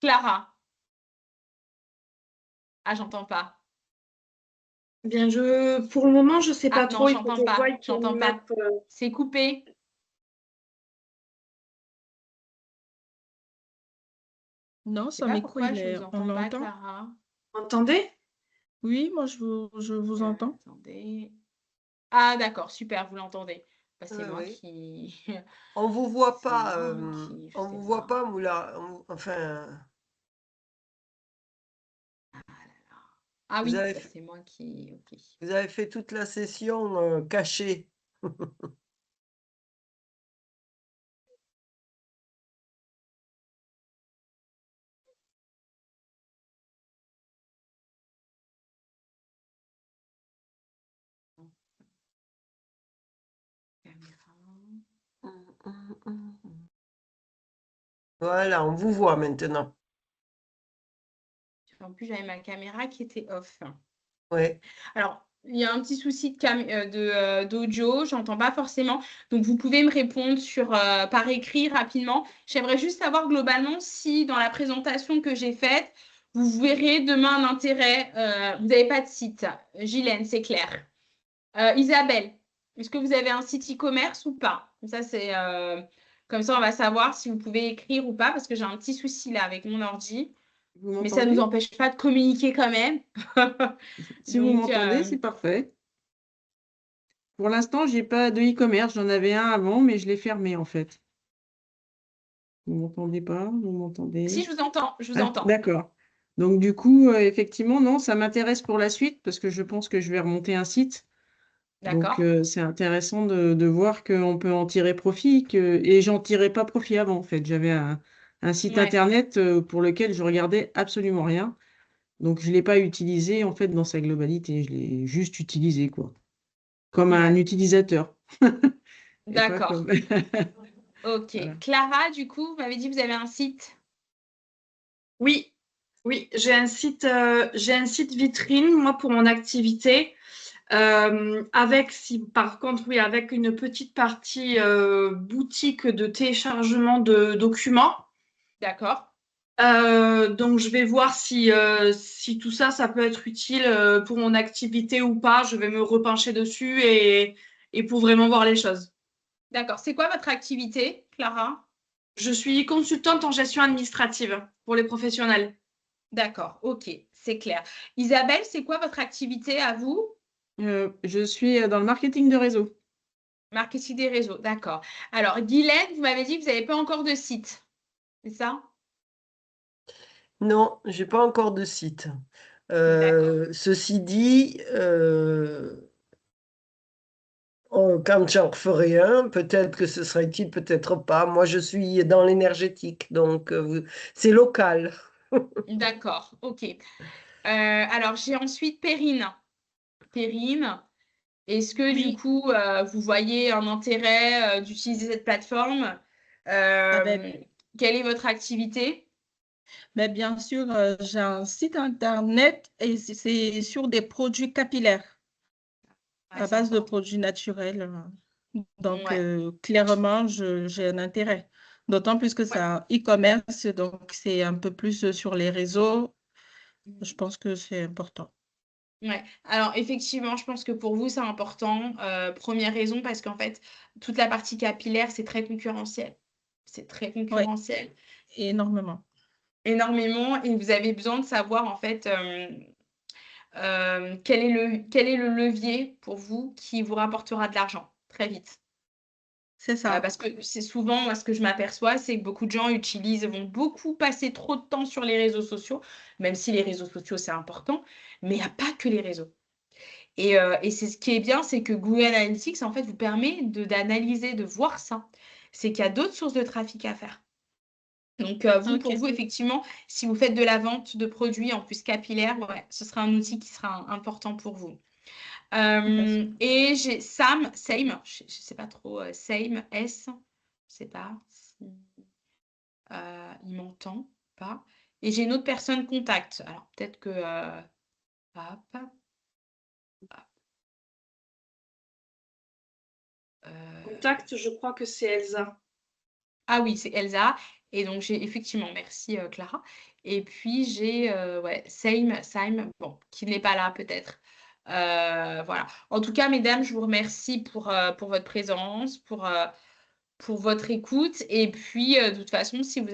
Clara? Ah, j'entends pas. Bien, pour le moment, je sais Ah pas non, trop. Il faut que je voie pour j'entends me pas. mettre. C'est coupé. Non, Je sais son pas micro, pourquoi je vous on entends pas, l'entend. Clara. Vous m'entendez? Oui, moi je vous entends. Attendez. Ah, d'accord, super, vous l'entendez. Bah, c'est moi Oui. qui. On vous voit C'est pas, moi qui. Je on sais vous voit pas. pas, Moula. Enfin, Ah vous oui, avez, bah, fait- c'est moi qui. Ok. vous avez fait toute la session cachée. Caméra. Voilà, on vous voit maintenant. En plus, j'avais ma caméra qui était off. Ouais. Alors, il y a un petit souci d'audio, j'entends pas forcément. Donc, vous pouvez me répondre par écrit rapidement. J'aimerais juste savoir globalement si dans la présentation que j'ai faite, vous verrez demain un intérêt. Vous n'avez pas de site. Ghislaine, c'est clair. Isabelle, est-ce que vous avez un site e-commerce ou pas? Comme ça, on va savoir si vous pouvez écrire ou pas, parce que j'ai un petit souci là avec mon ordi. Vous Mais ça ne nous m'entendez? empêche pas de communiquer quand même. Si vous Donc, m'entendez, c'est parfait. Pour l'instant, j'ai pas de e-commerce. J'en avais un avant, mais je l'ai fermé en fait. Vous m'entendez pas? Vous si m'entendez? je vous entends, je vous Ah, entends. d'accord. Donc du coup, effectivement, non, ça m'intéresse pour la suite parce que je pense que je vais remonter un site. Donc D'accord? c'est intéressant de voir qu'on peut en tirer profit et j'en tirais pas profit avant en fait. J'avais un site Ouais, internet pour lequel je regardais absolument rien. Donc je l'ai pas utilisé en fait dans sa globalité. Je l'ai juste utilisé quoi. Comme un ouais. utilisateur et pas D'accord. comme. Ok. Voilà. Clara, du coup, vous m'avez dit que vous avez un site. Oui, oui, j'ai un site vitrine, moi, pour mon activité. Avec, si, par contre, oui, avec une petite partie boutique de téléchargement de documents. D'accord. Donc, je vais voir si tout ça, ça peut être utile pour mon activité ou pas. Je vais me repencher dessus et pour vraiment voir les choses. D'accord. C'est quoi votre activité, Clara? Je suis consultante en gestion administrative pour les professionnels. D'accord, ok, c'est clair. Isabelle, c'est quoi votre activité à vous? Je suis dans le marketing de réseau. Marketing des réseaux, d'accord. Alors, Guylaine, vous m'avez dit que vous n'avez pas encore de site, c'est ça? Non, j'ai pas encore de site. D'accord. Ceci dit, quand j'en ferai un, peut-être que ce sera utile, peut-être pas. Moi, je suis dans l'énergétique, donc c'est local. D'accord, ok. Alors, j'ai ensuite Perrine. Perrine, est-ce que du Oui, coup, vous voyez un intérêt d'utiliser cette plateforme? ah ben, Euh, Quelle est votre activité? ben, bien sûr, j'ai un site internet et c'est sur des produits capillaires Ouais, à c'est base de important. produits naturels. Donc, Ouais, clairement, j'ai un intérêt. D'autant plus que c'est ouais. un e-commerce, donc c'est un peu plus sur les réseaux. Je pense que c'est important. Ouais. Alors effectivement, je pense que pour vous, c'est important. Première raison, parce qu'en fait, toute la partie capillaire, c'est très concurrentiel. C'est très Oui, concurrentiel, énormément. énormément, et vous avez besoin de savoir en fait quel est le levier pour vous qui vous rapportera de l'argent très vite. C'est ça. Parce que c'est souvent, moi, ce que je m'aperçois, c'est que beaucoup de gens vont beaucoup passer trop de temps sur les réseaux sociaux, même si les réseaux sociaux, c'est important, mais il n'y a pas que les réseaux. Et c'est ce qui est bien, c'est que Google Analytics, en fait, vous permet d'analyser, de voir ça. C'est qu'il y a d'autres sources de trafic à faire. Donc, pour OK. vous, effectivement, si vous faites de la vente de produits en plus capillaires, ouais, ce sera un outil qui sera important pour vous. Merci. Et j'ai Same, je ne sais pas trop, Same, S, je ne sais pas si il m'entend pas. Et j'ai une autre personne contact. Alors, peut-être que... hop, Contact, je crois que c'est Elsa. Ah oui, c'est Elsa. Et donc, j'ai effectivement, merci Clara. Et puis, j'ai ouais, Same, bon, qui n'est pas là peut-être. Voilà. En tout cas, mesdames, je vous remercie pour votre présence, pour votre écoute. Et puis, de toute façon, si vous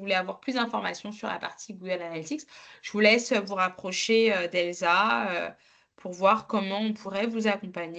voulez avoir plus d'informations sur la partie Google Analytics, je vous laisse vous rapprocher d'Elsa pour voir comment on pourrait vous accompagner.